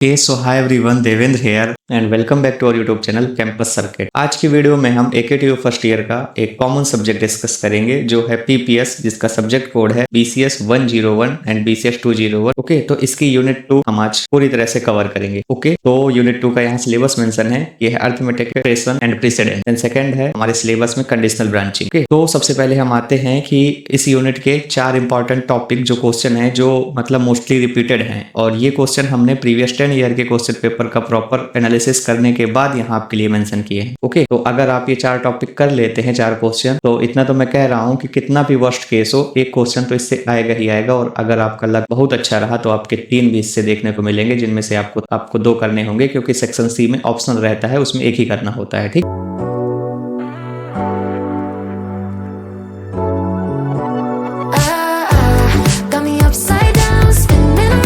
So hi everyone, Devendra here and welcome back to our YouTube channel campus circuit. आज की video में हम AKTU first year का एक कॉमन सब्जेक्ट डिस्कस करेंगे जो है पीपीएस, जिसका सब्जेक्ट कोड है बीसीएस 101 एंड बीसीएस 201। ओके, तो इसकी यूनिट 2 हम आज पूरी तरह से कवर करेंगे। ओके, तो यूनिट 2 का यहाँ सिलेबस मेंशन है, ये है arithmetic expression and precedence, and second है हमारे सिलेबस में कंडीशनल ब्रांचिंग। ओके, तो सबसे पहले हम आते हैं कि इस यूनिट के 4 इंपॉर्टेंट टॉपिक जो क्वेश्चन है जो मतलब मोस्टली रिपीटेड हैं, और ये क्वेश्चन हमने प्रीवियस 10 ईयर के क्वेश्चन पेपर का प्रॉपर एनालिसिस करने के बाद यहाँ आपके लिए मेंशन किए हैं। ओके, तो अगर आप ये 4 टॉपिक कर लेते हैं, 4 क्वेश्चन, तो इतना तो मैं कह रहा हूँ कि कितना भी वर्स्ट केस हो, एक क्वेश्चन तो इससे आएगा ही आएगा। और अगर आपका लक बहुत अच्छा रहा तो आपके 3 भी इससे देखने को मिलेंगे, जिनमें से आपको 2 करने होंगे, क्योंकि सेक्शन सी में ऑप्शनल रहता है, उसमें एक ही करना होता है। ठीक,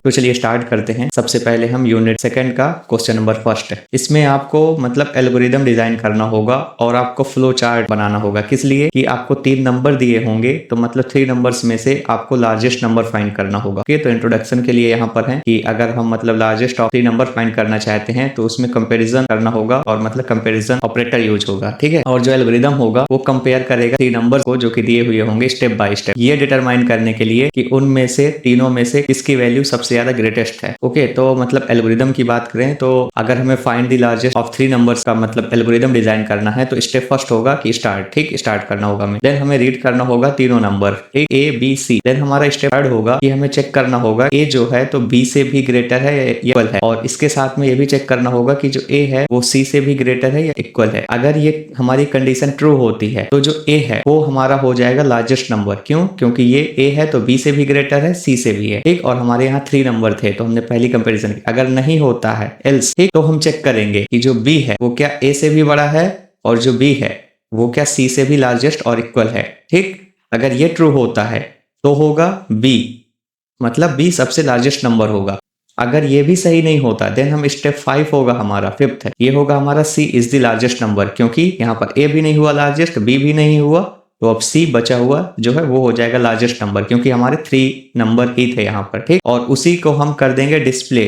तो चलिए स्टार्ट करते हैं। सबसे पहले हम यूनिट 2 का क्वेश्चन नंबर 1 है। इसमें आपको मतलब एल्गोरिदम डिजाइन करना होगा और आपको फ्लो चार्ट बनाना होगा। किस लिए? कि आपको 3 नंबर दिए होंगे, तो मतलब 3 नंबर्स में से आपको लार्जेस्ट नंबर फाइंड करना होगा। ओके, तो इंट्रोडक्शन के लिए यहाँ पर है कि अगर हम मतलब लार्जेस्ट ऑफ 3 नंबर फाइंड करना चाहते हैं तो उसमें कंपेरिजन करना होगा और मतलब कंपेरिजन ऑपरेटर यूज होगा। ठीक है, और जो एल्गोरिदम होगा वो कंपेयर करेगा 3 नंबर को जो कि दिए हुए होंगे स्टेप बाय स्टेप, ये डिटरमाइन करने के लिए कि उनमें से तीनों में से किसकी वैल्यू सबसे ज्यादा ग्रेटेस्ट है। ओके, तो मतलब एल्गोरिदम की बात करें तो अगर हमें find the largest of 3 numbers का मतलब एल्गोरिदम डिजाइन करना है तो स्टेप फर्स्ट होगा कि स्टार्ट। ठीक, स्टार्ट करना होगा हमें। देन हमें रीड करना होगा तीनों नंबर, ठीक, ए बी सी। देन हमारा स्टेप थर्ड होगा कि हमें चेक करना होगा ए जो है तो बी से भी ग्रेटर है या इक्वल है, और इसके साथ में ये भी चेक करना होगा कि जो ए है वो सी से भी ग्रेटर है या इक्वल है। अगर ये हमारी कंडीशन ट्रू होती है तो जो ए है वो हमारा हो जाएगा लार्जेस्ट नंबर। क्यों? क्योंकि ये ए है तो बी से भी ग्रेटर है, सी से भी है। ठीक, और हमारे यहाँ 3 नंबर थे तो हमने पहली कंपैरिजन की। अगर नहीं होता है एल्स, ठीक, तो हम चेक करेंगे कि जो बी है वो क्या ए से भी बड़ा है और जो बी है वो क्या सी से भी लार्जेस्ट और इक्वल है। ठीक, अगर ये ट्रू होता है तो होगा बी, मतलब बी सबसे लार्जेस्ट नंबर होगा। अगर ये भी सही नहीं होता देन हम स्टेप 5 होगा हमारा, 5th है, ये होगा हमारा सी इज द लार्जेस्ट नंबर, क्योंकि यहाँ पर ए भी नहीं हुआ लार्जेस्ट, बी भी नहीं हुआ, तो अब सी बचा हुआ जो है वो हो जाएगा लार्जेस्ट नंबर, क्योंकि हमारे 3 नंबर ही थे यहाँ पर। ठीक, और उसी को हम कर देंगे डिस्प्ले।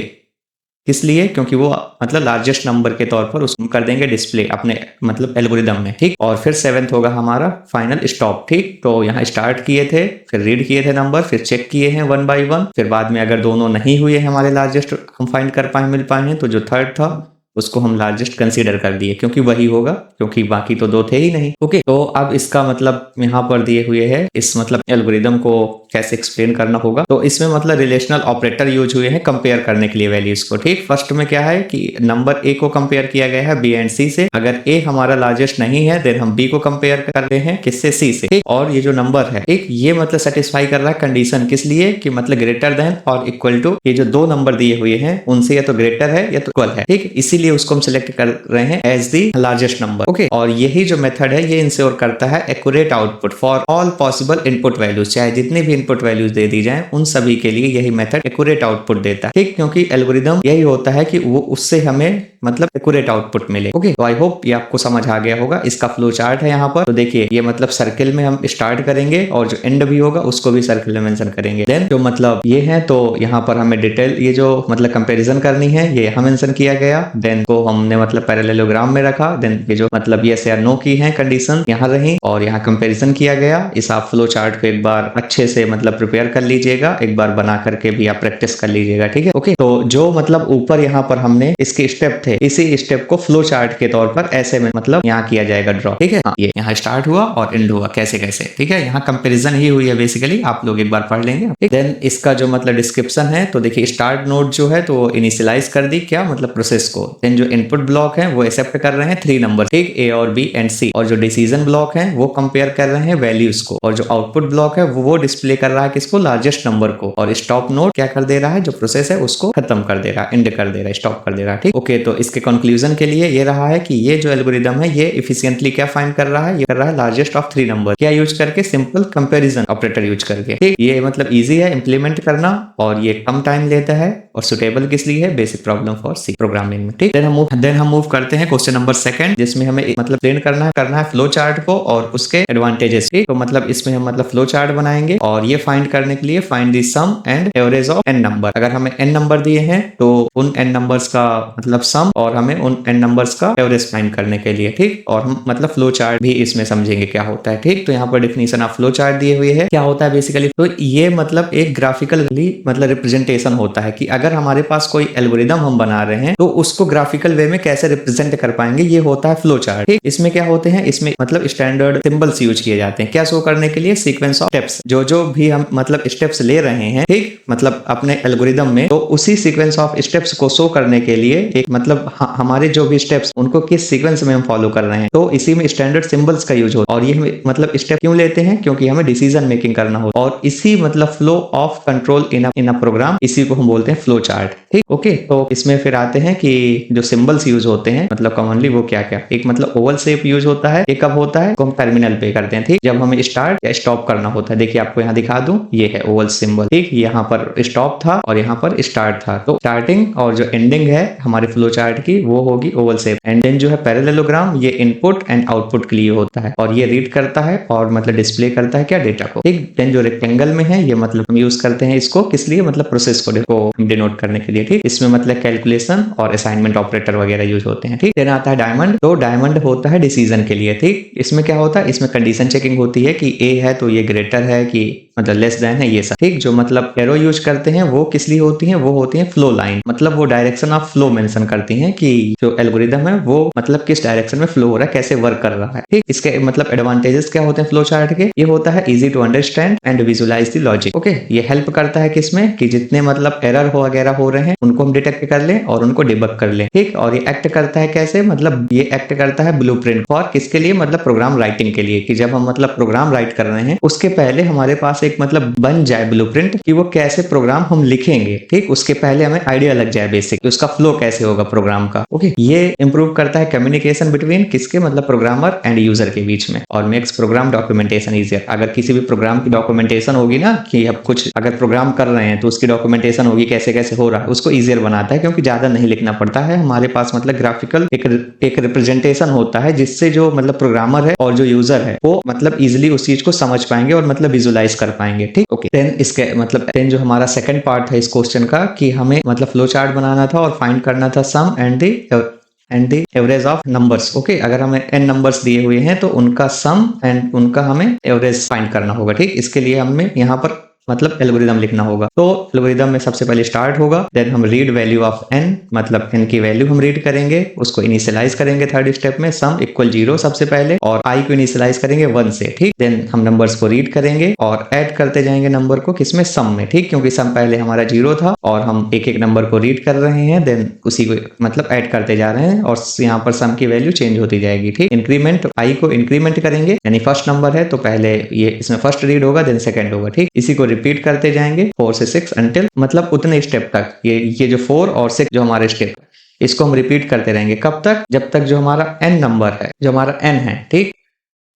किस लिए? क्योंकि वो मतलब लार्जेस्ट नंबर के तौर पर उसको कर देंगे डिस्प्ले अपने मतलब एल्गोरिदम में। ठीक, और फिर 7th होगा हमारा फाइनल स्टॉप। ठीक, तो यहाँ स्टार्ट किए थे, फिर रीड किए थे नंबर, फिर चेक किए हैं 1 बाय 1, फिर बाद में अगर दोनों नहीं हुए हमारे लार्जेस्ट हम फाइंड कर पाए, मिल पाए हैं, तो जो थर्ड था उसको हम लार्जेस्ट कंसीडर कर दिए, क्योंकि वही होगा, क्योंकि बाकी तो 2 थे ही नहीं। ओके, तो अब इसका मतलब यहाँ पर दिए हुए है इस मतलब एल्गोरिदम को कैसे एक्सप्लेन करना होगा। तो इसमें मतलब रिलेशनल ऑपरेटर यूज हुए हैं कंपेयर करने के लिए वैल्यूज को। ठीक, फर्स्ट में क्या है कि नंबर ए को कंपेयर किया गया है बी एंड सी से। अगर ए हमारा लार्जेस्ट नहीं है देन हम बी को कंपेयर कर रहे हैं किससे? सी से। ठीक, और ये जो नंबर है एक ये मतलब सेटिस्फाई कर रहा है कंडीशन, किस लिए? कि मतलब ग्रेटर देन और इक्वल टू, ये जो 2 नंबर दिए हुए हैं उनसे या तो ग्रेटर है या तो इक्वल है। ठीक, इसीलिए उसको हम सिलेक्ट कर रहे हैं as the largest number. Okay, और यही जो मेथड है ये इंश्योर करता है accurate output for all possible input values. चाहे जितनी भी इनपुट वैल्यूज दे दी जाए उन सभी के लिए यही मेथड एक्यूरेट आउटपुट देता है। ठीक, क्योंकि एल्गोरिदम यही होता है कि वो उससे हमें मतलब एक्यूरेट आउटपुट मिले। ओके, तो आई होप ये आपको समझ आ गया होगा। इसका फ्लो चार्ट है यहाँ पर, तो देखिए ये मतलब सर्किल में हम स्टार्ट करेंगे और जो एंड भी होगा उसको भी सर्किल में मेंशन करेंगे। देन जो मतलब ये है तो यहाँ पर हमें डिटेल ये जो मतलब कंपैरिजन करनी है ये यहाँ मेंशन किया गया। देन को हमने मतलब पैरेललोग्राम में रखा। देन ये जो मतलब यस या नो की है कंडीशन यहाँ रही और यहाँ कंपैरिजन किया गया। इस आप फ्लो चार्ट को एक बार अच्छे से मतलब प्रिपेयर कर लीजिएगा, एक बार बना करके भी आप प्रैक्टिस कर लीजिएगा। ठीक है, ओके, तो जो मतलब ऊपर यहाँ पर हमने इसके स्टेप थे, इसी स्टेप को फ्लो चार्ट के तौर पर ऐसे में मतलब यहाँ किया जाएगा ड्रॉ। ठीक है, ये यहाँ स्टार्ट हुआ और एंड हुआ कैसे कैसे। ठीक है, यहाँ कंपैरिजन ही हुई है बेसिकली, आप लोग एक बार पढ़ लेंगे। देन इसका जो मतलब डिस्क्रिप्शन है तो देखिए स्टार्ट नोड जो है तो इनिशियलाइज कर दी क्या मतलब प्रोसेस को। देन जो इनपुट ब्लॉक है वो एक्सेप्ट कर रहे हैं 3 नंबर, ठीक, ए और बी एंड सी, और जो डिसीजन ब्लॉक है वो कंपेयर कर रहे हैं वैल्यूज को, और जो आउटपुट ब्लॉक है वो डिस्प्ले कर रहा है किसको? लार्जेस्ट नंबर को, और स्टॉप नोड क्या कर दे रहा है? जो प्रोसेस है उसको खत्म कर दे रहा है, एंड कर दे रहा है, स्टॉप कर दे रहा है। ठीक, ओके, तो इसके कंक्लूजन के लिए ये रहा है कि ये जो एल्गोरिदम है ये इफिशिएंटली क्या फाइंड कर रहा है, ये कर रहा है लार्जेस्ट ऑफ 3 नंबर, क्या यूज करके, सिंपल कंपैरिजन ऑपरेटर यूज करके। ठीक, ये मतलब इजी है इंप्लीमेंट करना और ये कम टाइम लेता है और सुटेबल किस लिए है, basic problem for C programming में। ठीक, देन हम मूव करते हैं क्वेश्चन नंबर 2 जिसमें हमें मतलब प्लेन करना है फ्लो चार्ट को और उसके एडवांटेजेस। ठीक, तो मतलब इसमें हम मतलब फ्लो चार्ट बनाएंगे और ये फाइंड करने के लिए find the sum and average of n number. अगर हमें n नंबर दिए हैं तो उन n नंबर्स का मतलब सम और हमें उन n नंबर्स का एवरेज फाइंड करने के लिए। ठीक, और हम मतलब फ्लो चार्ट भी इसमें समझेंगे क्या होता है। ठीक, तो यहाँ पर डेफिनेशन ऑफ फ्लो चार्ट दिए हुए है, क्या होता है बेसिकली। तो ये मतलब एक ग्राफिकली मतलब रिप्रेजेंटेशन होता है कि अगर हमारे पास कोई एल्गोरिदम हम बना रहे हैं तो उसको ग्राफिकल वे में कैसे रिप्रेजेंट कर पाएंगे, ये होता है फ्लो चार्ट। ठीक, इसमें क्या होते हैं, इसमें मतलब स्टैंडर्ड सिंबल्स यूज किए जाते हैं क्या शो करने के लिए, सीक्वेंस ऑफ स्टेप्स, जो भी हम मतलब स्टेप्स ले रहे हैं। ठीक, मतलब अपने एल्गोरिदम में, तो उसी सीक्वेंस ऑफ स्टेप्स को शो करने के लिए एक मतलब हमारे जो भी स्टेप्स उनको किस सीक्वेंस में हम फॉलो कर रहे हैं, तो इसी में स्टैंडर्ड सिंबल्स का यूज होता है। और ये मतलब स्टेप क्यों लेते हैं, क्योंकि हमें डिसीजन मेकिंग करना होता है और इसी मतलब flow of control in a program, इसी को हम बोलते हैं फ्लो चार्ट। ठीक, ओके, तो इसमें फिर आते हैं कि जो सिंबल्स यूज होते हैं मतलब कॉमनली वो क्या क्या, एक मतलब ओवल शेप यूज होता है, ये कब होता है, हम टर्मिनल पे करते हैं। ठीक, जब हमें स्टार्ट या स्टॉप करना होता है। देखिए आपको यहाँ दिखा दूं, ये है ओवल सिंबल। ठीक, यहाँ पर स्टॉप था और यहाँ पर स्टार्ट था, तो स्टार्टिंग और जो एंडिंग है हमारे फ्लो चार्ट की वो होगी ओवल शेप। एंड देन जो है पैरेललोग्राम, ये इनपुट एंड आउटपुट के लिए होता है और ये रीड करता है और मतलब डिस्प्ले करता है क्या, डेटा को। ठीक, देन जो रेक्टेंगल में है ये मतलब हम यूज करते हैं इसको किस लिए, मतलब प्रोसेस को डिनोट करने के लिए। ठीक, इसमें मतलब कैलकुलेशन और असाइनमेंट ऑपरेटर वगैरह यूज होते हैं। ठीक, देन आता है डायमंड, तो डायमंड होता है डिसीजन के लिए। ठीक, इसमें क्या होता है, इसमें कंडीशन चेकिंग होती है कि ए है तो ये ग्रेटर है कि मतलब लेस देन है, ये सब। ठीक, जो मतलब एरो यूज करते हैं वो किस लिए होती हैं, वो होती हैं फ्लो लाइन, मतलब वो डायरेक्शन ऑफ फ्लो मेंशन करती हैं कि जो एल्गोरिदम है वो मतलब किस डायरेक्शन में फ्लो हो रहा है, कैसे वर्क कर रहा है। ठीक, इसके मतलब एडवांटेजेस क्या होते हैं फ्लो चार्ट के, ये होता है easy to understand and visualize the logic. Okay, ये हेल्प करता है किसमें, कि जितने मतलब एरर हो वगैरह हो रहे हैं उनको हम डिटेक्ट कर लें और उनको डिबग कर लें। ठीक, और ये एक्ट करता है कैसे, मतलब ये एक्ट करता है ब्लूप्रिंट फॉर किसके लिए, मतलब प्रोग्राम राइटिंग के लिए, कि जब हम मतलब प्रोग्राम राइट कर रहे हैं उसके पहले हमारे पास एक मतलब बन जाए ब्लूप्रिंट कि वो कैसे प्रोग्राम हम लिखेंगे। ठीक, उसके पहले हमें आइडिया लग जाए बेसिक कि उसका फ्लो कैसे होगा प्रोग्राम का। ओके, ये इंप्रूव करता है कम्युनिकेशन बिटवीन किसके, मतलब प्रोग्रामर एंड यूजर के बीच में, और मेक्स प्रोग्राम डॉक्यूमेंटेशन इजियर। अगर किसी भी प्रोग्राम की डॉक्यूमेंटेशन होगी ना, कि अब कुछ अगर प्रोग्राम कर रहे हैं तो उसकी डॉक्यूमेंटेशन होगी कैसे कैसे हो रहा है, उसको इजियर बनाता है क्योंकि ज्यादा नहीं लिखना पड़ता है। हमारे पास मतलब ग्राफिकल एक रिप्रेजेंटेशन होता है जिससे जो मतलब प्रोग्रामर है और जो यूजर है वो मतलब इजिली उस चीज को समझ पाएंगे और मतलब विजुलाइज कर पाएंगे। ठीक, ओके, देन इसके मतलब देन जो हमारा सेकंड पार्ट है इस क्वेश्चन का, कि हमें मतलब फ्लो चार्ट बनाना था और फाइंड करना था sum and the average of numbers. Okay, अगर हमें n नंबर्स दिए हुए हैं तो उनका सम एंड उनका हमें एवरेज फाइंड करना होगा। ठीक, इसके लिए हमें यहाँ पर मतलब एल्गोरिदम लिखना होगा। तो एल्गोरिदम में सबसे पहले स्टार्ट होगा, देन हम रीड वैल्यू ऑफ n, मतलब n की वैल्यू हम रीड करेंगे, उसको इनिशियलाइज करेंगे थर्ड स्टेप में, सम इक्वल 0 सबसे पहले, और i को इनिशियलाइज करेंगे 1 से। ठीक, देन हम नंबर्स को रीड करेंगे और ऐड करते जाएंगे नंबर को किसमें, सम में। ठीक, क्योंकि सम पहले हमारा 0 था और हम एक एक नंबर को रीड कर रहे हैं, देन उसी को मतलब ऐड करते जा रहे हैं और यहाँ पर सम की वैल्यू चेंज होती जाएगी। ठीक, इंक्रीमेंट i को इंक्रीमेंट करेंगे, यानी फर्स्ट नंबर है तो पहले ये इसमें फर्स्ट रीड होगा देन सेकंड होगा। ठीक, इसी को रिपीट करते जाएंगे 4 से 6 अंटिल मतलब उतने स्टेप तक, ये जो 4 और 6 जो हमारे स्टेप है इसको हम रिपीट करते रहेंगे। कब तक, जब तक जो हमारा n नंबर है, जो हमारा n है, ठीक,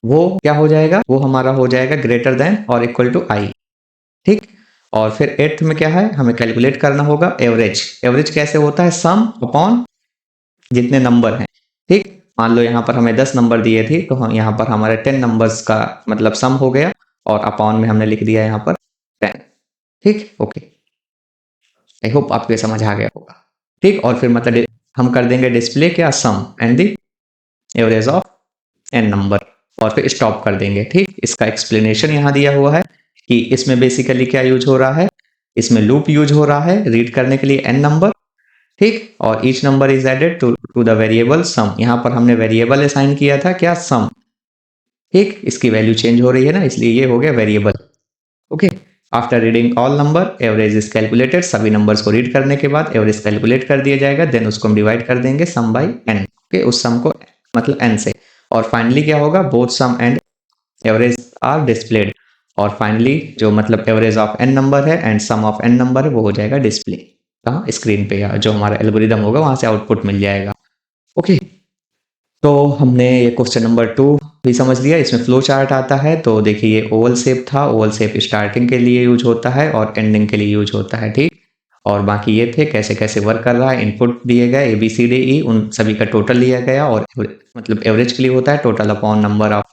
वो क्या हो जाएगा, वो हमारा हो जाएगा ग्रेटर देन और इक्वल टू i। ठीक, और फिर 8th में क्या है, हमें कैलकुलेट करना होगा एवरेज। एवरेज कैसे होता है, सम अपॉन जितने नंबर हैं। ठीक, मान लो यहाँ पर हमें 10 नंबर दिए थे तो हम यहाँ पर हमारे 10 नंबर्स का मतलब सम हो गया और अपॉन में हमने लिख दिया यहाँ पर 10। ठीक, ओके, आई होप आपको समझ आ गया होगा। ठीक, और फिर मतलब हम कर देंगे डिस्प्ले क्या, sum and the average of n number, और फिर स्टॉप कर देंगे। ठीक, इसका एक्सप्लेनेशन यहाँ दिया हुआ है कि इसमें बेसिकली क्या यूज हो रहा है, इसमें लूप यूज हो रहा है रीड करने के लिए n नंबर। ठीक, और each number is added to the variable sum, यहाँ पर हमने वेरिएबल असाइन किया था क्या, सम। ठीक, इसकी वैल्यू चेंज हो रही है ना, इसलिए ये हो गया variable. Okay, after reading all number average is calculated, सभी नंबर्स को रीड करने के बाद एवरेज कैलकुलेट कर दिया जाएगा, देन उसको हम डिवाइड कर देंगे सम बाई n। ओके, उस सम को मतलब n से, और फाइनली क्या होगा, both sum and average are displayed, और फाइनली जो मतलब एवरेज ऑफ n नंबर है and sum of n number है वो हो जाएगा डिस्प्ले कहाँ, स्क्रीन पे, या जो हमारा एल्गोरिदम होगा वहां से आउटपुट मिल जाएगा। ओके, तो हमने ये क्वेश्चन नंबर 2 भी समझ लिया। इसमें फ्लो चार्ट आता है, तो देखिए ये ओवल शेप था। ओवल शेप स्टार्टिंग के लिए यूज होता है और एंडिंग के लिए यूज होता है, ठीक। और बाकी ये थे कैसे कैसे वर्क कर रहा है। इनपुट दिए गए ABCDE, उन सभी का टोटल लिया गया और मतलब एवरेज के लिए होता है टोटल अपॉन नंबर ऑफ,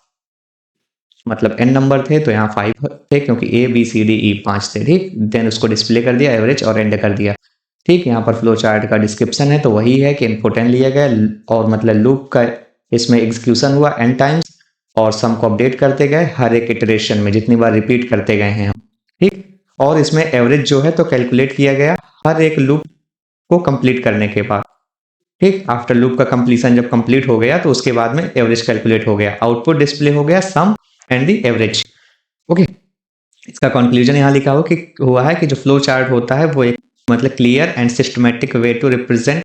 मतलब n नंबर थे तो यहाँ 5 थे क्योंकि ABCDE 5 थे, ठीक। देन उसको डिस्प्ले कर दिया एवरेज और एंड कर दिया, ठीक। यहाँ पर फ्लो चार्ट का डिस्क्रिप्शन है, तो वही है कि इनपुट n लिया गया और मतलब लूप का इसमें एग्जीक्यूशन हुआ n टाइम्स और सम को अपडेट करते गए हर एक इटरेशन में जितनी बार रिपीट करते गए हैं हम, ठीक। और इसमें एवरेज जो है तो कैलकुलेट किया गया हर एक लूप को कंप्लीट करने के बाद, ठीक। आफ्टर लूप का कंप्लीशन जब कंप्लीट हो गया तो उसके बाद में एवरेज कैलकुलेट हो गया, आउटपुट डिस्प्ले हो गया सम एंड द एवरेज। ओके, इसका कंक्लूजन यहाँ लिखा हुआ है कि जो फ्लो चार्ट होता है वो एक मतलब clear and systematic way to represent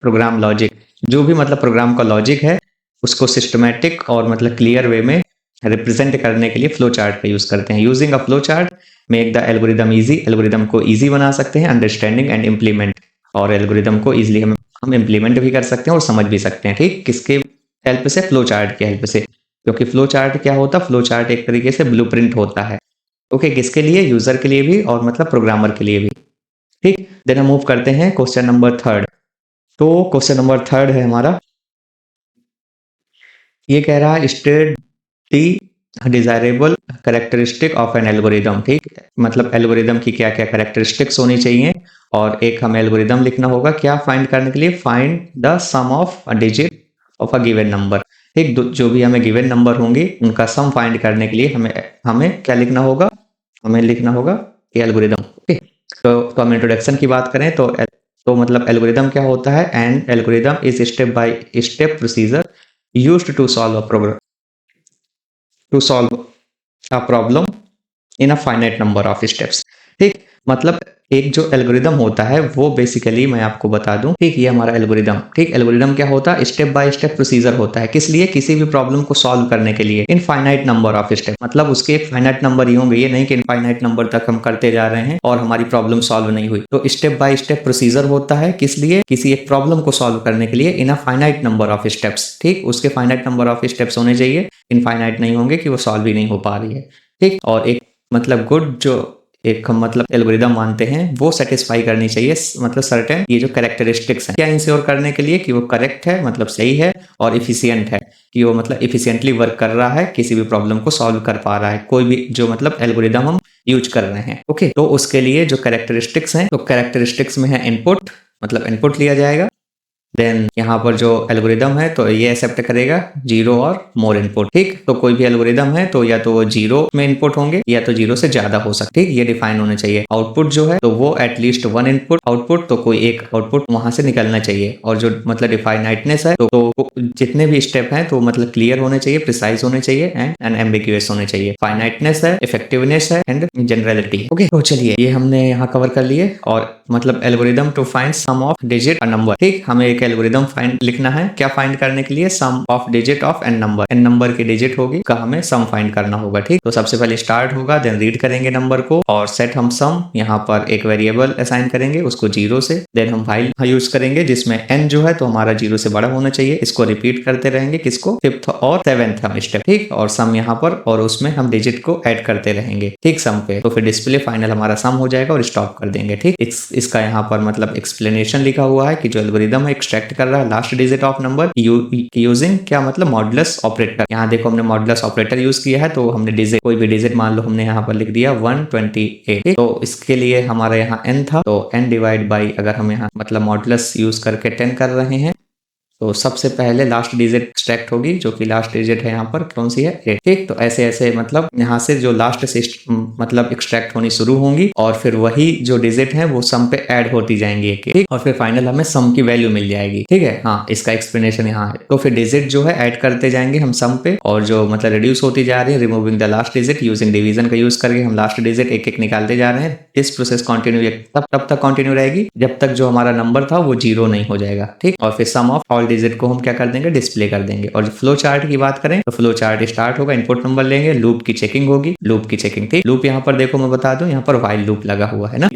program logic. जो भी मतलब प्रोग्राम का लॉजिक है उसको सिस्टमेटिक और मतलब क्लियर वे में रिप्रेजेंट करने के लिए फ्लो चार्ट का यूज करते हैं। Using a flow chart make the algorithm easy, algorithm को इजी बना सकते हैं अंडरस्टैंडिंग एंड इम्प्लीमेंट, और एल्गोरिदम को इजिली हम इम्प्लीमेंट भी कर सकते हैं और समझ भी सकते हैं, ठीक। किसके हेल्प से? फ्लो चार्ट की हेल्प से। क्योंकि फ्लो चार्ट क्या होता है? फ्लो चार्ट एक तरीके से ब्लूप्रिंट होता है। ओके, किसके लिए? यूजर के लिए भी और मतलब प्रोग्रामर के लिए भी, ठीक। देन हम मूव करते हैं क्वेश्चन नंबर 3। तो क्वेश्चन नंबर 3 है हमारा, ये कह रहा है state the desirable characteristic of N algorithm, ठीक। मतलब एल्गोरिदम की क्या क्या कैरेक्टरिस्टिक्स होनी चाहिए और एक हमें एल्गोरिदम लिखना होगा क्या फाइंड करने के लिए? Find the sum of a digit of a given number, ठीक। जो भी हमें गिवन नंबर होंगे उनका सम फाइंड करने के लिए हमें हमें क्या लिखना होगा? हमें लिखना होगा ये एल्गोरिदम, ओके। तो हम इंट्रोडक्शन की बात करें तो मतलब एल्गोरिदम क्या होता है? And algorithm is step by step procedure used to solve a program to solve a problem in a finite number of steps, ठीक। मतलब एक जो एल्गोरिदम होता है वो बेसिकली मैं आपको बता दूं, ठीक। ये हमारा एल्गोरिदम, ठीक। एल्गोरिदम क्या होता है? स्टेप बाय स्टेप प्रोसीजर होता है। किस लिए? किसी भी प्रॉब्लम को सॉल्व करने के लिए इन फाइनाइट नंबर ऑफ स्टेप, मतलब उसके फाइनाइट नंबर ही होंगे, ये नहीं कि इनफाइनाइट नंबर तक हम करते जा रहे हैं और हमारी प्रॉब्लम सॉल्व नहीं हुई। तो स्टेप बाय स्टेप प्रोसीजर होता है किस लिए? किसी एक प्रॉब्लम को सॉल्व करने के लिए in a finite number of steps, ठीक। उसके फाइनाइट नंबर ऑफ स्टेप्स होने चाहिए, इनफाइनाइट नहीं होंगे कि वो सॉल्व ही नहीं हो पा रही है, ठीक। और एक मतलब गुड जो एक हम मतलब एल्गोरिदम मानते हैं वो सेटिस्फाई करनी चाहिए मतलब सर्टेन ये जो कैरेक्टरिस्टिक्स हैं, क्या इंश्योर करने के लिए कि वो करेक्ट है मतलब सही है और इफिशिएंट है, कि वो मतलब इफिशिएंटली वर्क कर रहा है, किसी भी प्रॉब्लम को सॉल्व कर पा रहा है, कोई भी जो मतलब एल्गोरिदम हम यूज कर रहे हैं, ओके। तो उसके लिए जो कैरेक्टरिस्टिक्स हैं, तो कैरेक्टरिस्टिक्स में है इनपुट, मतलब इनपुट लिया जाएगा। देन यहाँ पर जो एल्गोरिदम है तो ये एक्सेप्ट करेगा 0 और मोर इनपुट, ठीक। तो कोई भी एल्गोरिदम है तो या तो वो 0 में इनपुट होंगे या तो 0 से ज्यादा हो सकते, ठीक। ये डिफाइन होने चाहिए। आउटपुट जो है तो वो एटलीस्ट 1 इनपुट आउटपुट, तो कोई एक आउटपुट वहां से निकलना चाहिए। और जो मतलब डिफाइनाइटनेस है तो जितने भी स्टेप हैं तो मतलब क्लियर होने चाहिए, प्रिसाइज होने चाहिए एंड अनएम्बिगुअस होने चाहिए। फाइनाइटनेस है, इफेक्टिवनेस है एंड जनरलिटी, ओके। तो चलिए ये हमने यहाँ कवर कर लिए। और मतलब algorithm to find sum of digit a number, ठीक। हमें एक एल्गोरिदम फाइंड लिखना है, क्या फाइंड करने के लिए? Sum of digit of N number, N number की डिजिट होगी का हमें सम फाइंड करना होगा, ठीक। तो सबसे पहले स्टार्ट होगा, देन रीड करेंगे नंबर को और सेट हम सम, यहाँ पर एक वेरिएबल असाइन करेंगे उसको 0 से। देन हम व्हाइल यूज करेंगे जिसमें n जो है तो हमारा 0 से बड़ा होना चाहिए, इसको रिपीट करते रहेंगे, किसको? 5th और 7th हम स्टेप, ठीक। और सम यहाँ पर और उसमें हम डिजिट को ऐड करते रहेंगे, ठीक, सम पे। तो फिर डिस्प्ले फाइनल हमारा सम हो जाएगा और स्टॉप कर देंगे, ठीक। इसका यहाँ पर मतलब एक्सप्लेनेशन लिखा हुआ है कि जो एल्गोरिदम है एक्सट्रैक्ट कर रहा है last digit of number using क्या मतलब मॉडुलस ऑपरेटर। यहाँ देखो हमने मॉडुलस ऑपरेटर यूज किया है, तो हमने डिजिट कोई भी डिजिट मान लो हमने यहाँ पर लिख दिया 128, तो इसके लिए हमारा यहाँ n था तो n डिवाइड बाई अगर हम यहाँ मतलब मॉडुलस यूज करके 10 कर रहे हैं तो सबसे पहले लास्ट डिजिट एक्सट्रैक्ट होगी, जो कि लास्ट डिजिट है यहाँ पर कौन सी है? 8, ठीक। तो ऐसे ऐसे मतलब यहाँ से जो लास्ट से मतलब एक्सट्रैक्ट होनी शुरू होंगी और फिर वही जो डिजिट है वो सम पे ऐड होती जाएंगी एक, ठीक। और फिर फाइनल हमें सम की वैल्यू मिल जाएगी, ठीक है। हाँ, इसका एक्सप्लेनेशन यहाँ है। तो फिर डिजिट जो है ऐड करते जाएंगे हम सम पे और जो मतलब रिड्यूस होती जा रही है, removing the last digit using division का यूज करके हम लास्ट डिजिट एक एक निकालते जा रहे हैं। इस प्रोसेस कंटिन्यू तब तक कंटिन्यू रहेगी जब तक जो हमारा नंबर था वो 0 नहीं हो जाएगा, ठीक। और फिर सम ऑफ ऑल डिजिट को हम क्या कर देंगे? डिस्प्ले कर देंगे। और फ्लो चार्ट की बात करें तो फ्लो चार्ट स्टार्ट होगा, इनपुट नंबर लेंगे, लूप की चेकिंग होगी, लूप की चेकिंग, ठीक। लूप यहाँ पर देखो मैं बता दूं यहाँ पर व्हाइल लूप लगा हुआ है ना।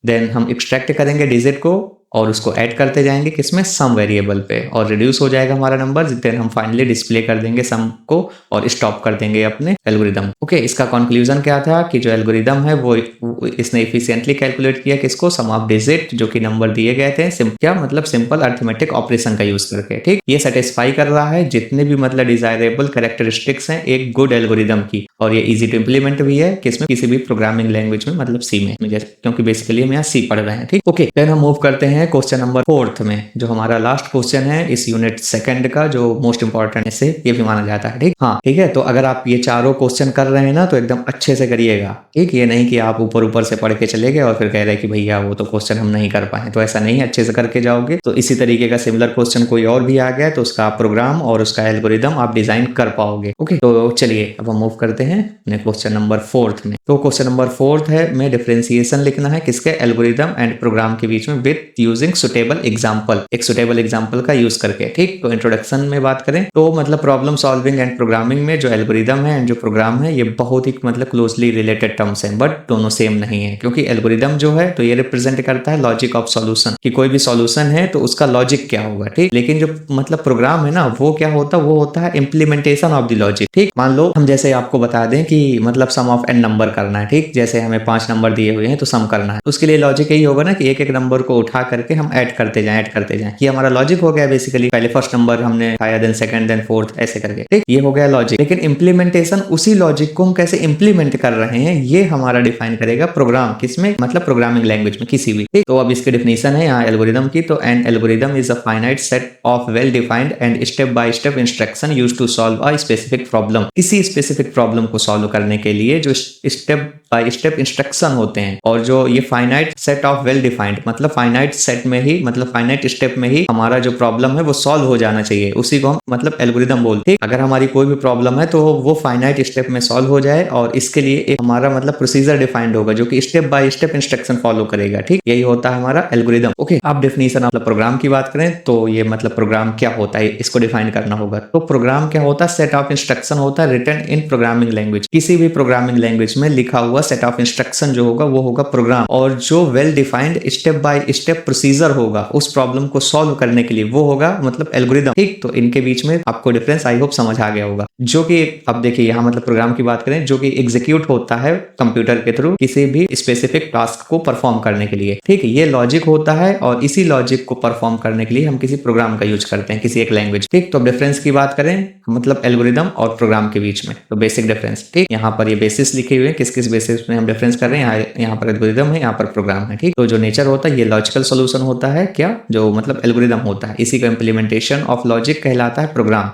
देन हम एक्सट्रैक्ट करेंगे डिजिट को और उसको ऐड करते जाएंगे किसमें, सम वेरिएबल पे, और रिड्यूस हो जाएगा हमारा नंबर। देन हम फाइनली डिस्प्ले कर देंगे सम को और स्टॉप कर देंगे अपने एल्गोरिदम। ओके, इसका कंक्लूजन क्या था कि जो एल्गोरिदम है वो इसने इफिशिएंटली कैलकुलेट किया किसको, सम ऑफ डिजिट जो कि नंबर दिए गए थे, क्या मतलब सिंपल अरिथमेटिक ऑपरेशन का यूज करके। ठीक, ये सेटिस्फाई कर रहा है जितने भी मतलब डिजायरेबल कैरेक्टरिस्टिक्स हैं एक गुड एल्गोरिदम की, और ये इजी टू इम्प्लीमेंट भी है किसमें, किसी भी प्रोग्रामिंग लैंग्वेज में, मतलब सी में, क्योंकि बेसिकली हम यहाँ सी पढ़ रहे हैं। ठीक, ओके, फिर हम मूव करते हैं क्वेश्चन नंबर 4 में, जो हमारा लास्ट क्वेश्चन है इस यूनिट सेकंड का, जो मोस्ट इंपॉर्टेंट है, ये भी माना जाता है। ठीक, हाँ ठीक है, तो अगर आप ये चारों क्वेश्चन कर रहे हैं ना तो एकदम अच्छे से करिएगा। ठीक, ये नहीं कि आप ऊपर ऊपर से पढ़ के चले गए और फिर कह रहे कि भैया वो तो क्वेश्चन हम नहीं कर पाए, तो ऐसा नहीं है, अच्छे से करके जाओगे तो इसी तरीके का सिमिलर क्वेश्चन कोई और भी आ गया तो उसका प्रोग्राम और उसका एल्गोरिदम आप डिजाइन कर पाओगे। ओके, तो चलिए अब हम मूव करते हैं अपने क्वेश्चन नंबर 4 में। तो क्वेश्चन नंबर 4 है में डिफरेंशिएशन लिखना है किसके, एल्गोरिदम एंड प्रोग्राम के बीच में विद यूजिंग सुटेबल एग्जांपल, एक सुटेबल एग्जांपल का यूज करके। ठीक, तो इंट्रोडक्शन में बात करें तो मतलब प्रॉब्लम सॉल्विंग एंड प्रोग्रामिंग में जो एल्गोरिदम है एंड जो प्रोग्राम है ये बहुत ही मतलब क्लोजली रिलेटेड टर्म्स हैं, बट दोनों सेम नहीं है, क्योंकि एल्गोरिदम जो है तो ये रिप्रेजेंट करता है लॉजिक ऑफ सॉल्यूशन, कि कोई भी सॉल्यूशन है तो उसका लॉजिक क्या होगा। ठीक, लेकिन जो मतलब प्रोग्राम है ना वो क्या होता है, वो होता है इम्प्लीमेंटेशन ऑफ द लॉजिक। ठीक, मान लो हम जैसे आपको बता दें कि मतलब सम ऑफ n नंबर करना है। ठीक, जैसे हमें 5 नंबर दिए हुए हैं तो सम करना है, उसके लिए लॉजिक यही होगा ना कि एक एक नंबर को उठा करके हम ऐड करते जाएं। ये हमारा लॉजिक हो गया बेसिकली, पहले फर्स्ट नंबर हमने उठाया, देन सेकंड, देन फोर्थ, ऐसे करके। ठीक, ये हो गया लॉजिक। लेकिन इम्प्लीमेंटेशन, उसी लॉजिक को हम कैसे इंप्लीमेंट कर रहे हैं ये हमारा डिफाइन करेगा प्रोग्राम, किसमें, मतलब प्रोग्रामिंग लैंग्वेज में किसी भी। ठीक, तो अब इसकी डेफिनेशन है यहाँ एल्गोरिदम की, तो an algorithm is a finite set of well defined and step by step instruction used to solve a specific problem. किसी स्पेसिफिक प्रॉब्लम को सॉल्व करने के लिए जो स्टेप बाय स्टेप इंस्ट्रक्शन होते हैं, और जो ये finite set of well defined, मतलब फाइनाइट सेट में ही, मतलब फाइनाइट स्टेप में ही हमारा जो प्रॉब्लम है वो सॉल्व हो जाना चाहिए, उसी को हम मतलब एल्गोरिदम बोलते हैं। अगर हमारी कोई भी प्रॉब्लम है तो वो फाइनाइट स्टेप में सॉल्व हो जाए, और इसके लिए एक हमारा मतलब प्रोसीजर डिफाइंड होगा जो कि step by step instruction follow करेगा। ठीक, यही होता है हमारा एल्गोरिदम। ओके, आप डेफिनेशन मतलब प्रोग्राम की बात करें तो ये मतलब प्रोग्राम क्या होता है इसको डिफाइन करना होगा। तो प्रोग्राम क्या होता है, सेट ऑफ इंस्ट्रक्शन होता है रिटन इन प्रोग्रामिंग लैंग्वेज, किसी भी प्रोग्रामिंग लैंग्वेज में लिखा हुआ सेट ऑफ इंस्ट्रक्शन जो होगा वो होगा प्रोग्राम, और जो well defined step by step procedure होगा उस प्रॉब्लम को सॉल्व करने के लिए वो होगा मतलब एल्गोरिदम। ठीक, तो इनके बीच में आपको डिफरेंस आई होप समझ आ गया होगा। जो कि अब देखिए यहाँ मतलब प्रोग्राम की बात करें जो कि एग्जीक्यूट होता है कंप्यूटर के थ्रू किसी भी स्पेसिफिक टास्क को परफॉर्म करने के लिए। ठीक है, ये लॉजिक होता है, और इसी लॉजिक को परफॉर्म करने के लिए हम किसी प्रोग्राम का यूज करते हैं, किसी एक लैंग्वेज। ठीक, तो डिफरेंस की बात करें मतलब एल्गोरिदम और प्रोग्राम के बीच में, तो बेसिक डिफरेंस। ठीक, यहाँ पर ये बेसिस लिखे हुए हैं, किस किस बेसिस में हम डिफरेंस कर रहे हैं, यहाँ पर एल्गोरिदम है, यहाँ पर प्रोग्राम है। ठीक, तो जो नेचर होता है ये लॉजिकल सोल्यूशन होता है, क्या जो मतलब एल्गोरिदम होता है, इसी का इंप्लीमेंटेशन ऑफ लॉजिक कहलाता है प्रोग्राम।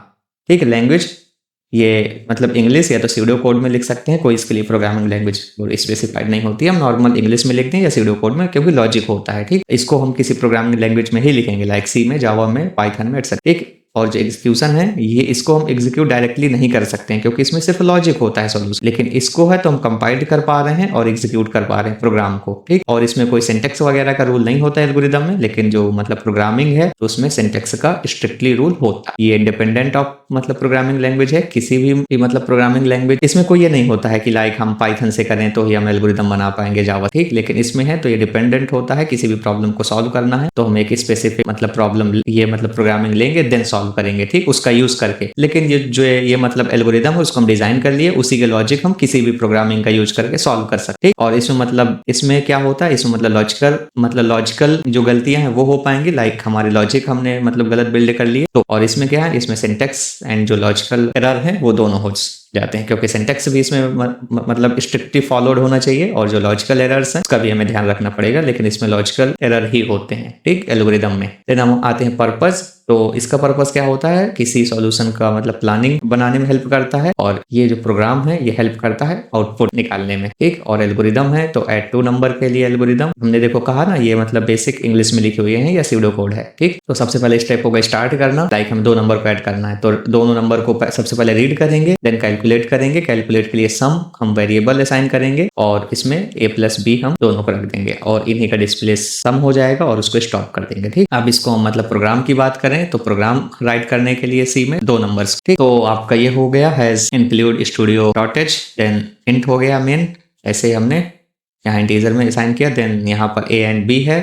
ठीक, लैंग्वेज ये मतलब इंग्लिश या तो सीडो कोड में लिख सकते हैं, कोई इसके लिए प्रोग्रामिंग लैंग्वेज स्पेसिफाइड नहीं होती है, हम नॉर्मल इंग्लिश में लिखते हैं या सीडो कोड में, क्योंकि लॉजिक होता है। ठीक, इसको हम किसी प्रोग्रामिंग लैंग्वेज में ही लिखेंगे, लाइक सी में, जावा में, पाइथन में, एटसेट्रा। ठीक, और जो एग्जीक्यूशन है ये इसको हम एग्जीक्यूट डायरेक्टली नहीं कर सकते हैं क्योंकि इसमें सिर्फ लॉजिक होता है सॉल्यूशन, लेकिन इसको है तो हम कंपाइल कर पा रहे हैं और एग्जीक्यूट कर पा रहे हैं प्रोग्राम को। ठीक, और इसमें कोई सिंटेक्स वगैरह का रूल नहीं होता है एल्गोरिदम में, लेकिन जो मतलब प्रोग्रामिंग है तो उसमें सिंटेक्स का स्ट्रिक्टली रूल होता है। ये इंडिपेंडेंट ऑफ मतलब प्रोग्रामिंग लैंग्वेज है, किसी भी मतलब प्रोग्रामिंग लैंग्वेज, इसमें कोई ये नहीं होता है कि लाइक हम पाइथन से करें तो ही हम एल्गोरिदम बना पाएंगे जावा। ठीक, लेकिन इसमें है तो ये डिपेंडेंट होता है, किसी भी प्रॉब्लम को सॉल्व करना है तो हम एक स्पेसिफिक मतलब प्रॉब्लम ये मतलब प्रोग्रामिंग लेंगे देन सॉल्व करेंगे। ठीक, उसका यूज करके, लेकिन ये जो है ये मतलब एल्गोरिदम है उसको हम डिजाइन कर लिए, उसी के लॉजिक हम किसी भी प्रोग्रामिंग का यूज करके सॉल्व कर सकते हैं। और इसमें मतलब इसमें क्या होता है, इसमें मतलब लॉजिकल जो गलतियां हैं वो हो पाएंगी, लाइक हमारे लॉजिक हमने मतलब गलत बिल्ड कर लिए तो, और इसमें क्या है, इसमें सिंटेक्स एंड जो लॉजिकल एरर है वो दोनों हो जाते हैं, क्योंकि सिंटेक्स भी इसमें मतलब स्ट्रिक्टली फॉलोड होना चाहिए, और जो लॉजिकल एरर्स हैं उसका भी हमें ध्यान रखना पड़ेगा, लेकिन इसमें लॉजिकल एरर ही होते हैं। ठीक, एल्गोरिदम में। देन हम आते हैं पर्पस। तो इसका पर्पस क्या होता है, किसी सॉल्यूशन का मतलब प्लानिंग बनाने में हेल्प करता है, और ये जो प्रोग्राम है ये हेल्प करता है आउटपुट निकालने में। ठीक, और एल्गोरिदम है तो ऐड टू नंबर के लिए एल्गोरिदम हमने देखो कहा ना, ये मतलब बेसिक इंग्लिश में लिखे हुए हैं या सीडो कोड है। ठीक, तो सबसे पहले स्टेप होगा स्टार्ट करना, लाइक हम 2 नंबर को ऐड करना है तो दोनों नंबर को सबसे पहले रीड करेंगे, देन कैलकुलेट करेंगे, कैलकुलेट के लिए सम हम वेरिएबल असाइन करेंगे, और इसमें a प्लस बी हम दोनों को रख देंगे, और इन्हीं का डिस्प्ले सम हो जाएगा और उसको स्टॉप कर देंगे। ठीक, अब इसको हम मतलब प्रोग्राम की बात करें तो प्रोग्राम राइट करने के लिए सी में 2 नंबर्स। ठीक, तो आपका ये हो गया hash include studio dot H, then int हो गया मेन, ऐसे हमने यहाँ इंटीजर में असाइन किया, देन यहाँ पर a एंड b है,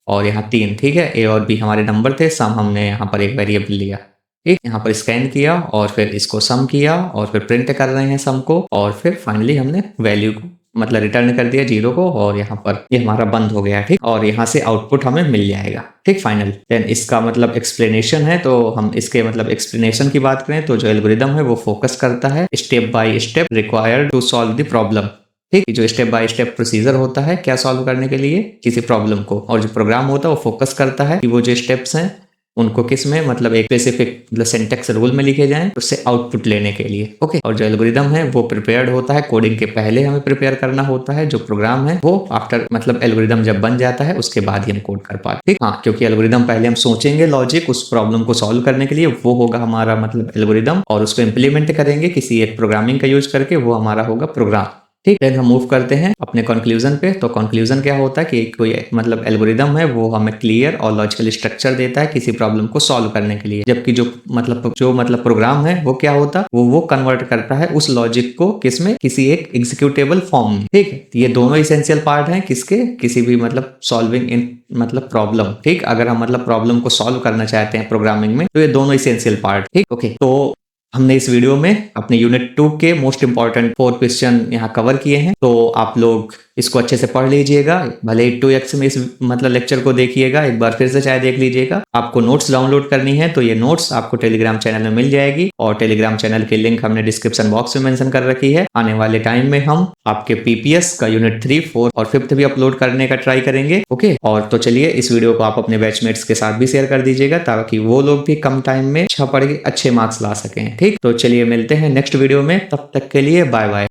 और यहाँ 3, ठीक है। ए और बी हमारे नंबर थे, सम हमने यहाँ पर एक वेरिएबल लिया, ठीक। यहाँ पर स्कैन किया और फिर इसको सम किया और फिर प्रिंट कर रहे हैं सम को, और फिर फाइनली हमने वैल्यू को मतलब रिटर्न कर दिया 0 को, और यहाँ पर ये हमारा बंद हो गया, ठीक। और यहाँ से आउटपुट हमें मिल जाएगा, ठीक, फाइनल। देन इसका मतलब एक्सप्लेनेशन है, तो हम इसके मतलब एक्सप्लेनेशन की बात करें तो जो एल्गोरिदम है वो फोकस करता है step by step required to solve the problem, ठीक। जो स्टेप बाय स्टेप प्रोसीजर होता है क्या सॉल्व करने के लिए किसी प्रॉब्लम को, और जो प्रोग्राम होता है वो फोकस करता है कि वो जो स्टेप्स हैं उनको किस में मतलब एक स्पेसिफिक मतलब सिंटेक्स रूल में लिखे जाएं उससे आउटपुट लेने के लिए, ओके। और जो एल्गोरिदम है वो प्रिपेयर्ड होता है, कोडिंग के पहले हमें प्रिपेयर करना होता है। जो प्रोग्राम है वो आफ्टर मतलब एल्गोरिदम जब बन जाता है उसके बाद ही हम कोड कर पाते, ठीक। हाँ, क्योंकि एल्गोरिदम पहले हम सोचेंगे लॉजिक उस प्रॉब्लम को सॉल्व करने के लिए, वो होगा हमारा मतलब एल्गोरिदम, और उसको इम्प्लीमेंट करेंगे किसी एक प्रोग्रामिंग का यूज करके, वो हमारा होगा प्रोग्राम, ठीक। देन हम मूव करते हैं अपने कंक्लूजन पे। तो कंक्लूजन क्या होता है कि कोई मतलब एल्गोरिदम है वो हमें क्लियर और लॉजिकल स्ट्रक्चर देता है किसी प्रॉब्लम को सॉल्व करने के लिए, जबकि जो मतलब प्रोग्राम है वो क्या होता है वो कन्वर्ट करता है उस लॉजिक को किसमें किसी एक एग्जीक्यूटेबल फॉर्म में, ठीक है। ये दोनों इसेंशियल पार्ट हैं किसके किसी भी मतलब सॉल्विंग इन मतलब प्रॉब्लम, ठीक। अगर हम मतलब प्रॉब्लम को सॉल्व करना चाहते हैं प्रोग्रामिंग में तो ये दोनों इसेंशियल पार्ट, ठीक, ओके। तो हमने इस वीडियो में अपने यूनिट 2 के मोस्ट इंपॉर्टेंट 4 क्वेश्चन यहाँ कवर किए हैं, तो आप लोग इसको अच्छे से पढ़ लीजिएगा, भले ही 2x में इस मतलब लेक्चर को देखिएगा, एक बार फिर से चाहे देख लीजिएगा। आपको नोट्स डाउनलोड करनी है तो ये नोट्स आपको टेलीग्राम चैनल में मिल जाएगी, और टेलीग्राम चैनल की लिंक हमने डिस्क्रिप्शन बॉक्स में मेंशन कर रखी है। आने वाले टाइम में हम आपके पीपीएस का यूनिट 3, 4 और 5 भी अपलोड करने का ट्राई करेंगे, ओके। और तो चलिए इस वीडियो को आप अपने बैचमेट्स के साथ भी शेयर कर दीजिएगा ताकि वो लोग भी कम टाइम में अच्छा पढ़ के अच्छे मार्क्स ला सकें, ठीक। तो चलिए मिलते हैं नेक्स्ट वीडियो में, तब तक के लिए बाय बाय।